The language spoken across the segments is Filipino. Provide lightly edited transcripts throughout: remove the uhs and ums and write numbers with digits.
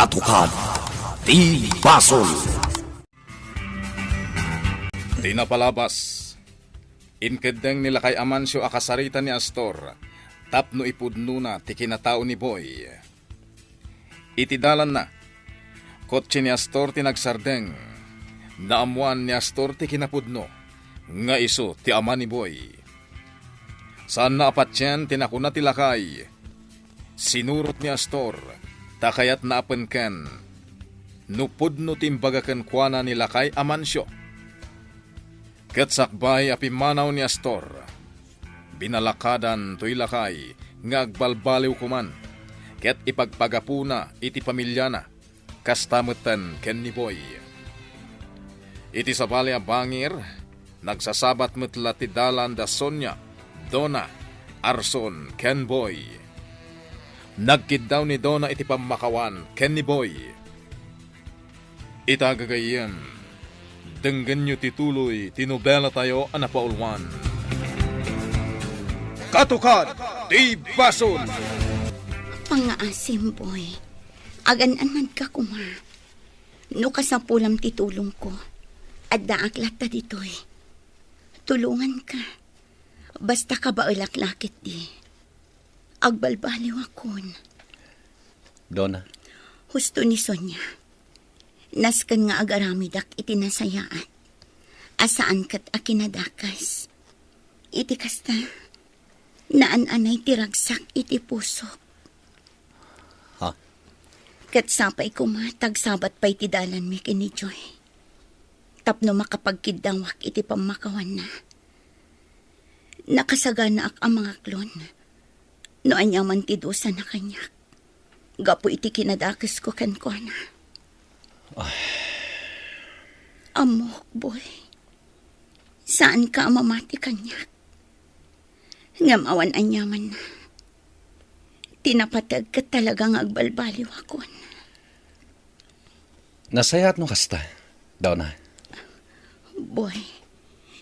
Katukad di Basol. Di napalabas. Inkedeng nila kay Amancio akasarita ni Astor. Tapno ipudno na ti kinatao ni Boy. Itidalan na. Kotse ni Astor tinagsardeng. Naamuan ni Astor ti kinapudno. Nga iso ti ama ni Boy. Saan na apat yan tinakuna ti lakay. Sinurot ni Astor. Takayat na apenken. Nupudno timbagaken kuana ni lakay Amancio. Ketsakbay apimanaw ni Astor. Binalakadan to'y lakay, nga agbalbaliw kuman. Ket ipagpagapuna iti pamilyana, kastamutan ken ni Boy. Iti sabali a bangir, nagsasabat metla ti dalan da Sonia, Donna, Arson, ken Boy. Nagkid daw ni Donna iti pamakawan ken ni Boy. Itagagayan, denggan nyo tituloy, tinobela tayo anapaulwan. Katukad di Basol. Pangaasim, Boy. Aganan ka kuma. No kasapulam titulong ko. At daaklat ta ditoy. Tulungan ka. Basta ka ba ulaklakit di. Agbalbaliw akon. Donna. Husto ni Sonia. Naskan nga agaramidak iti nasayaan. Asaan kat akinadakas. Iti kasta. Naan-anay tiragsak iti puso. Ha? Kat sapay kumatag sabat pa'y tidalan mi kini Joy. Tapno makapagkidawak iti pamakawan na. Nakasagana ak ang mga klon. No anyaman tidusan na kanyak. Gapo iti kinadakas ko kankwana. Amok, Boy. Saan ka mamati kanyak? Ngamawan anyaman na. Tinapatag ka talagang agbalbaliw akon. Nasayat no kasta, Donna. Boy,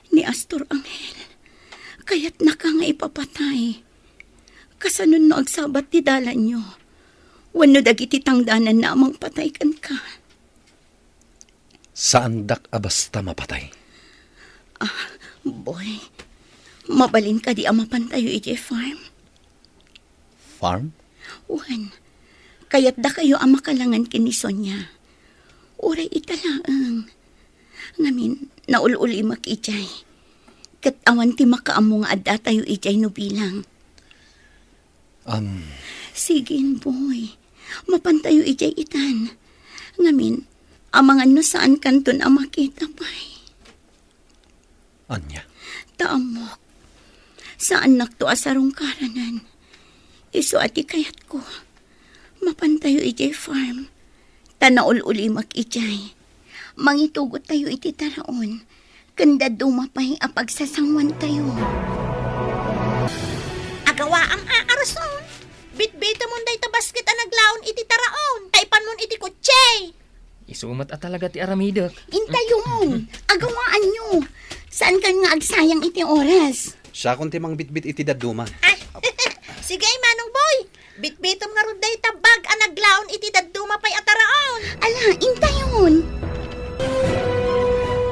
ni Astor Angel, kaya't naka nga ipapatay. Kasanon no agsabat ti dalan nyo. Wano dagiti tangdanan na amang patay kan ka. Saan dak abasta mapatay? Boy, mabalin ka di amapan tayo iti farm. Farm? Wan, kaya't da kayo ang makalangan kini Sonia. Uray italaang. Ngamin, naululi makijay. Kat awan ti makaamo nga adda tayo ijay no bilang. Sigin, Boy. Mapantayo ijay itan. Ngamin, amangan no saan kanton ang makita pa'y. Anya? Taamok. Saan nakto asarong karanan? Iso ati kayat ko. Mapantayo ijay farm. Tanaol uli makijay. Mangitugot tayo iti taraon. Kanda dumapay apagsasangwan tayo. Agawa ang aarason. Bitbita mo day ta basket ang naglaon iti taraon. Taipan mo iti kutse. Isumat at talaga ti aramidok. Intayo mo. Agawaan nyo. Saan ka nga agsayang iti oras? Siya kung timang bitbit iti daduma. Ay, sige Manong Boy. Bitbitom nga ron day tabag ang naglaon iti daduma pay ataraon. Ala, intayon.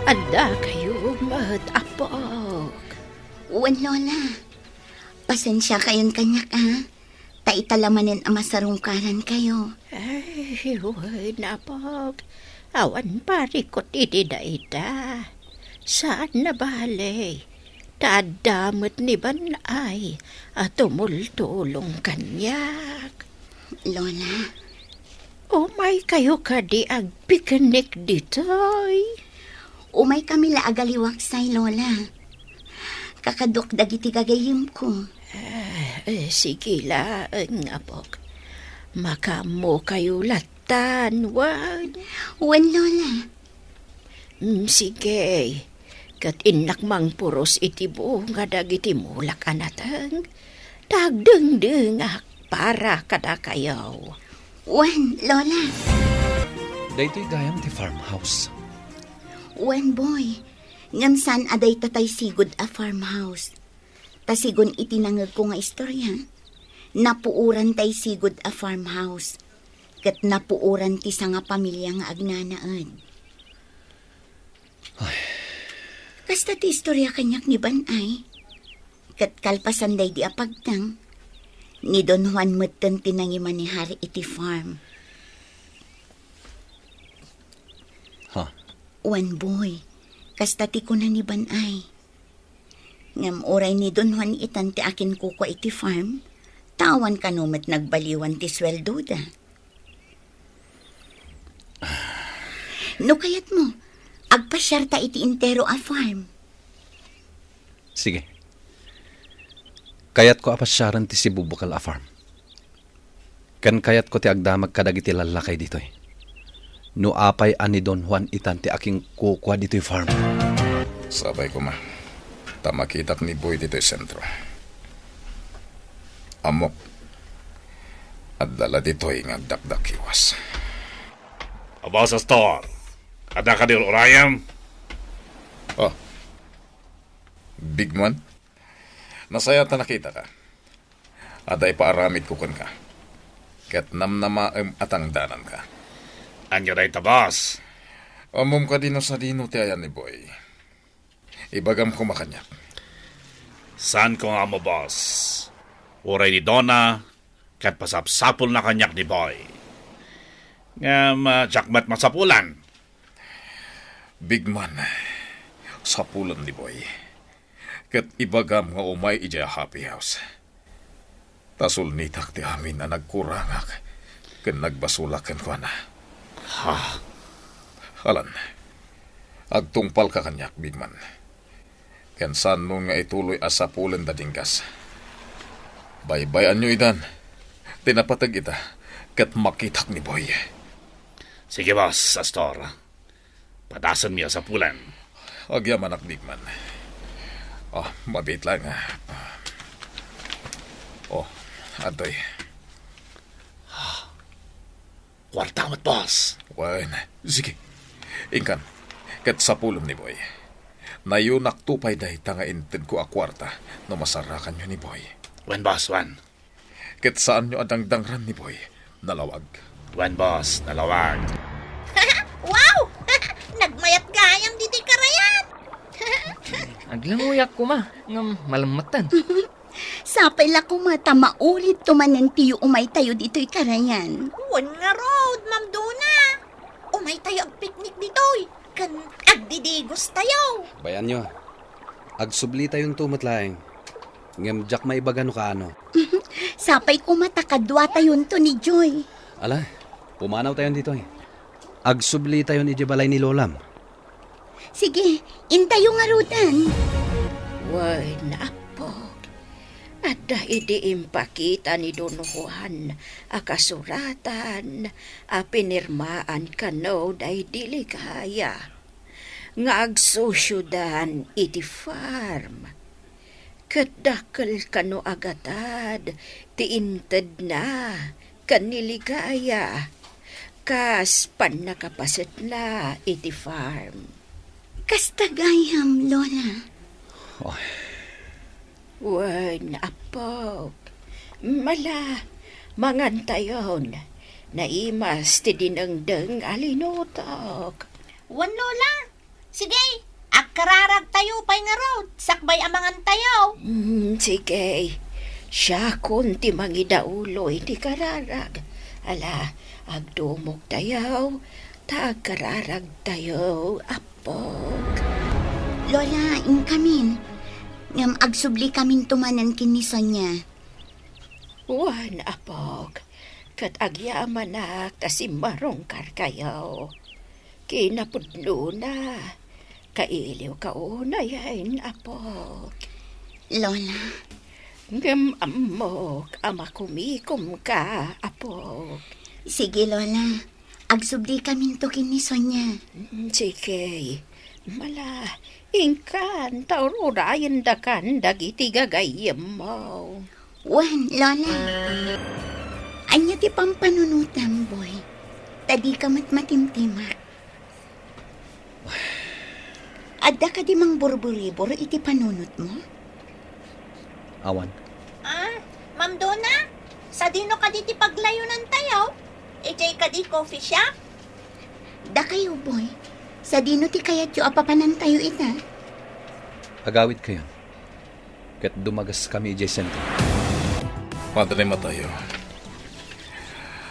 Ada kayo matapok. Uwan, Lola. Pasensya kayon kanyak, ha? Taitalamanin ang masarungkaran kayo. Ay, huwag napok. Awan parikot iti daita. Saan na bale? Tadamot ni Banay at tumultulong kanyak. Lola, Umay kayo kadi agpiknik ditoy. umay kami laagaliwaksay, Lola. Kakadok dagiti gagayim ko. Sige lang, apok. Makamo kayo latan, wan. Uwan, Lola. Sige. Kat inak mang puros iti bunga dagiti mulak anatang. Tagdengdengak para kada kayaw. Uwan, Lola. Daytoy gayam ti farmhouse. Uwan, Boy. Ngamsan aday tatay sigod a farmhouse. Tasigon itinangag ko nga istorya. Napuuran tay sigod a farmhouse. ket napuuran ti sa nga pamilya nga agnanaad. Kasta ti istorya kanyak ni Banay. Ket kalpasan day di apagtang. Ni Don Juan metten tinangiman ni Hari iti farm. Ha? One boy, kasta ti kuna ni Banay. Ngam oray ni Don Juan itan ti akin kuko iti farm, tawan kanumet nagbaliwan ti sweldo da. No kayat mo, agpasyarta iti intero a farm. Sige. Kayat ko apasyaran ti si Bubukal a farm. Kan kayat ko ti agdamag kadagiti lalakay ditoy. No apay ani Don Juan itan ti aking kukwa ditoy farm. Sabay ko ma. Tamakitak ni Boy dito sentro. Amok. At dala dito'y ngagdakdakiwas. Aba sa store. Ada ka dil orayam? Oh. Big man. Nasaya ta nakita ka. Ada ipaaramid ko ka. Ket namnama atang danan ka. Anyo day tabas. Amom ka dino sa dino ti ayan ni Boy. Ibagam ko makanyak. San ko nga mo, boss? Uray ni Donna, kat pasapsapul na kanyak ni Boy. Nga jakmat masapulan. Big man. Sapulan ni Boy. Ket ibagam nga umay ija happy house. Tasul nitak ti amin na nagkurangak. Ken nagbasulakan ko na. Ha? Alan. Agtungpal ka kanyak, big man. Ken saan nun nga ituloy asapulan da dingkas. Baybayan nyo idan. Tinapatag ita. Ket makitak ni Boy. Sige, boss, Astor. Padasan miya sa pulan. Agyaman ak, big man. Oh, mabit lang ha. Oh, atoy. Kwarta mo't, boss. Wan, sige. Ingkan, ket sapulom ni Boy. Nayunak tupay dahi tanga inted ko akwarta no masarakan nyo ni Boy. Wan, boss, wan. Ket saan nyo adang dangran ni Boy? Nalawag. Wan, boss, nalawag. Wow! Nagmayat gayam diti karayan. Aglanguyak ko ma, ngam malamatan. Sapay la ko mata maulit tumanan tiyo umay tayo dito'y karayan. Wan nga road, Ma'am Dona. Umay tayo ag picnic ditoy. Kan agdidigos tayo. Bayan nyo. Agsubli tayong tumatlaeng. Ngam jak may bagano ka ano. Sapay ko mata kadwa tayon to ni Joy. Ala, pumanaw tayo dito eh. Agsubli tayo ni Jebalay ni Lolam. Sige, intayo nga rudan. Way napog. Ada idi impakita ni Don Juan akasuratan a pinirmaan kano day diligaya. Nga agsosyudan iti farm. Kadakal kano agatad ti inted na kaniligaya. Kas pan nakapasit na iti farm. Kastagayam, Lola. Wan apog. Mala, mangantayon. Naimas ti dinengdeng alinutok. Wan Lola. Sige, agkararag tayo pay nga road. Sakbay amangan tayo. Sige, siya kun ti mangidauloy ti kararag. Ala, agdumog tayo, tagkararag tayo, apog. Lola, inkamin. Ngam agsubli kamin tumanan kini Sonya. Wan apog, kat agyaman na kasimarong karkayaw. Kinapudlo na, kailiw ka unayain apog. Lola, Ngam amok, amakumikom ka, apog. sige Lola. Agsubli kamin to kini Sonya. Sige, mala, ingkan, taururayan da kan, dagiti gagayam mo. Wan, Lola. Anya ti pampanunutan, boy. Tadi ka matimtima. Adda ka di mang burburibor iti panunot mo? Awan. Ma'am Dona, sa dino ka diti paglayunan tayo? EJ ka di coffee shop? Da kayo, boy. Sa dino ti kayat yu apapanan tayo ita. Agawid kayo. Kat dumagas kami ijay sentro. Padre Matayo,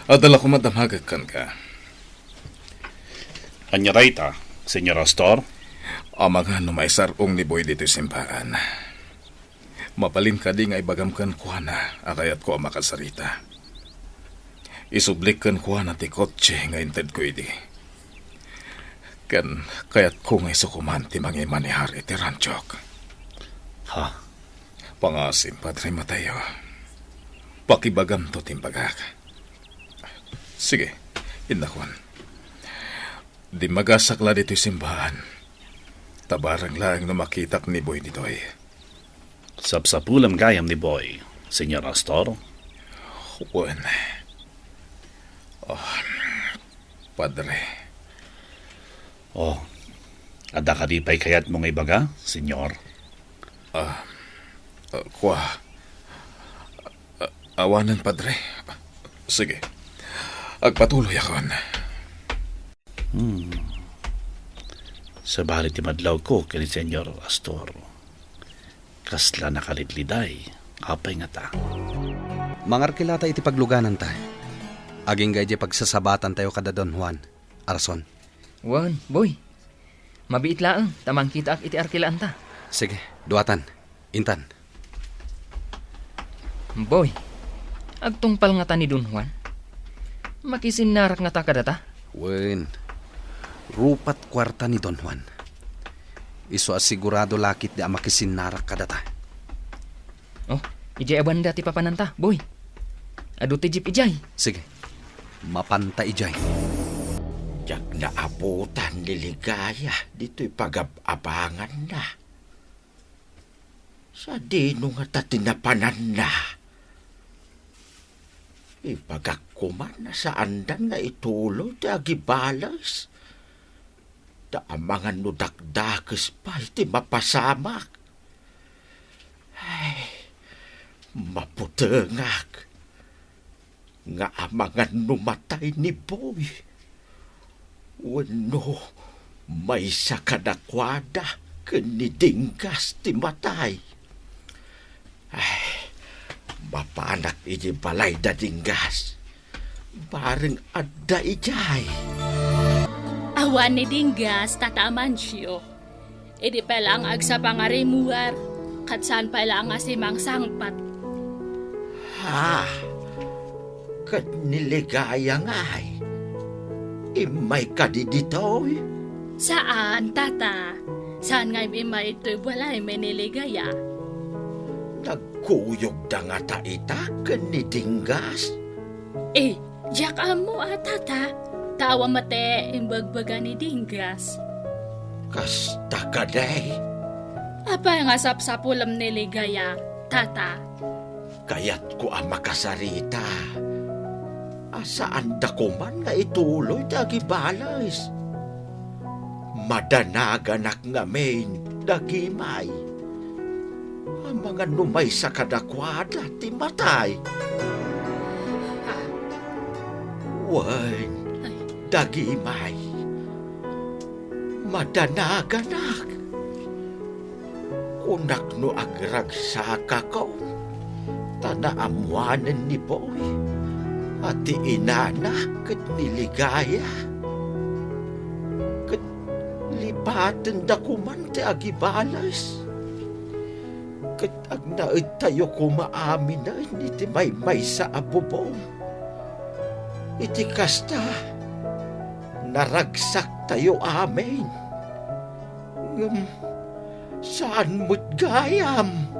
adala ko madamagakan ka. Anyarayta, Senyor Astor? Amaga no may sarong ni Boy dito simbahan. Mapalin ka di nga ibagamkan kuha na, akayat ko ang makasarita. Isublik kan kuha na ti kotse nga inted ko idi. Kan kayat ko nga isukuman ti mga manihari ti ranchok. Ha? Pangasim, Padre Matayo. Pakibagam to timbagak. Sige, inakwan. Di magasakla dito simbahan. Tabarang lang na makitak ni Boy ditoy. Sapsapulam gayam ni Boy, Senyor Astor? Juan. Oh, Padre. Oh, ada ka di pa'y kayat mong ibaga, Senyor? Kwa. Awanan, Padre. Sige. Agpatuloy akon. Sa bali ti madlaw ko kini Senyor Astor. Kasla nakalidliday, apay nga ta. Mangarkilata iti pagluganan ta. Aging gaydi pagsasabatan tayo kada Don Juan. Arason. Wan, boy. Mabiit laang, tamang kita ak iti arkilaan ta. Sige, duatan. Intan. Boy, agtungpal nga ta ni Don Juan. Makisinarak nga ta kadata. Wen. Rupat kwarta ni Don Juan. Iso asigurado lakit di makisinarak kadata. Oh, ijay abanda ti papananta, boy. Adu ti jeep ijay. Sige. Mapanta ijay. Jak naabutan ni Ligaya, dito'y pag-abangan na. Sa dino nga tatinapanan na. Ipagakuman na sa andan nga ituloy ti agibalas. Daamangan no dakdakes pa iti mapasamak. Ay, maputengak. Nga amangan no matay ni Boy. Wano, may sakadakwada kanidinggas ti matay. Ay, mapanak iji balay da dinggas. Bareng adda ijay. Awan ni Dinggas, tataman siyo. Idi pa lang agsa pangarimuar, katsan pa lang nga si Mang Sangpat. Ha? Kat niligaya nga'y. Imay ka di dito'y. Saan, tata? Saan nga imay ito'y walay may niligaya? Nagkuyog da nga ta ita kanidinggas. Eh, jak mo tata. Tawa mate imbagbaga ni Dinggas. Kasta ka day. Apa nga sapsapulam niligaya, tata? Kaya't ko ang makasarita. Asaan da ko man nga ituloy dagi balas. Madanaganak nga main dagimay. Ang mga numay sa kadakwada ti matay. Wan, dagimay. Madanaganak. Kunak no agragsaka ko. Tanaamuanan ni Boy. Ati inana kat niligaya. Kat libatan da kuman ti agibalas. Kat ag naed tayo kumaamin na iti may sa abubong. Iti kasta naragsak tayo amin. Saan mo't gayam?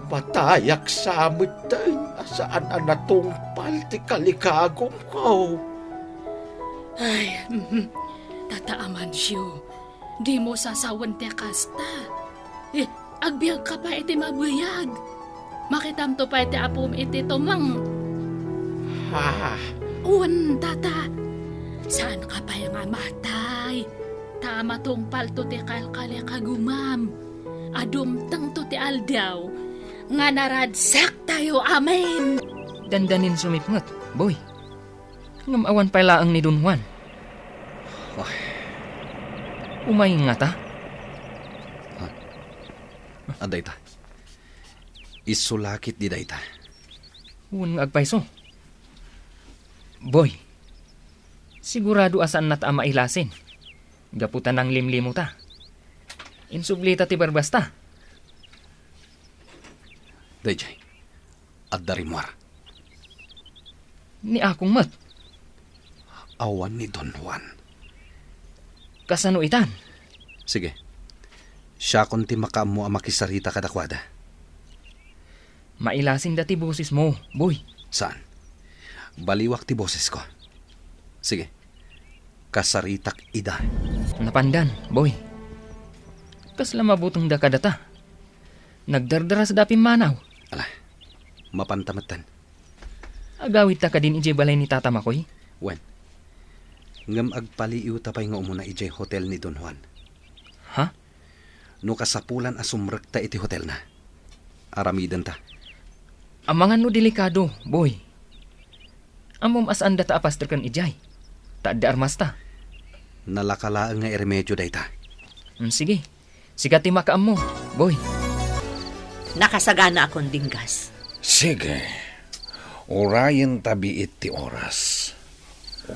Matayak sa amit din, asaan ang natungpal ti kalikagom ko. Ay, tataaman siyo. Di mo sasawan ti kasta. Eh, agbiag ka pa iti mabuyag. Makitam to pa iti apom iti tumang. Ha? Uwan, tata. Saan ka pa yung amatay? Tama tong palto ti kalkali kagumam. Adumtang to ti aldaw. Nga naradsak tayo, amen. Dandanin sumipngot, boy. Ngam awan pa laang ni Don Juan. Ay, Umay nga ta. aday ta. Isulakit di day ta. Huwag nga agpaiso. Boy, sigurado asan na ta mailasin. Gaputan ng limlimo ta. Insublita ti barbasta. Dayjay, at darimwar. Ni akong mat. Awan ni Don Juan. Kasano itan? Sige, siya kunti makaamo ang makisarita kadakwada. Mailasin dati boses mo, boy. Saan? Baliwak ti boses ko. Sige, kasaritak ida. Napandan, boy. Kasla mabutong da kadata. Nagdardara sa dapim manaw. Ala, mapantamatan. Agawid ta ka din ije balay ni tata makoy. Wen, ngam agpaliiw tapay nga umuna ije hotel ni Don Juan. Ha? No kasapulan asumrek ta iti hotel na. Aramidan ta. Amangan no delikado, boy. Amom as anda ta apaster kan ijay. Ta da armas ta. Nalakalaang nga iremedyo day ta. Sige. Sigati makaam mo, boy. Nakasagana akong dinggas. Sige. Urayan tabi iti oras.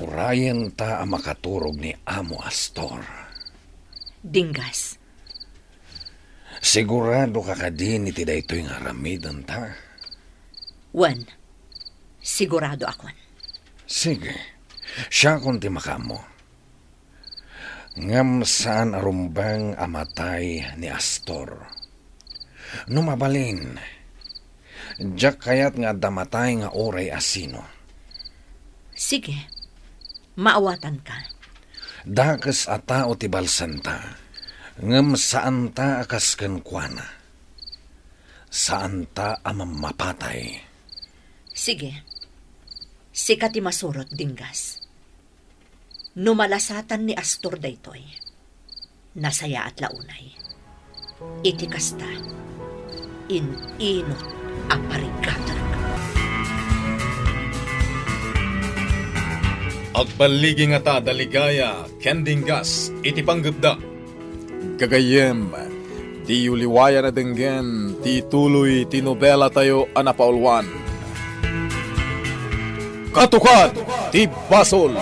Urayan ta ang makaturog ni Amo Astor. Dinggas. Sigurado ka din iti daytoy nga ramidan ta. Wan. Sigurado akon. Sige. Siya kunti makamo. Ngam saan arumbang amatay ni Astor. Numabalin. Diyak kayat nga damatay nga oray asino. Sige. Maawatan ka. Dakas ata o ti balsanta. Ngam saan ta akas kenkwana. Saan ta amam mapatay. Sige. Sikati masurot, dinggas. Numalasatan ni Astor daytoy. Nasaya at launay. Iti kasta. Inot ang parigatag. Agbaligi nga ta daligaya, kendinggas, iti panggabda. Gagayem, di uliwaya na denggen, ti tuloy, ti nobela tayo anapaulwan. Katukat, ti basol,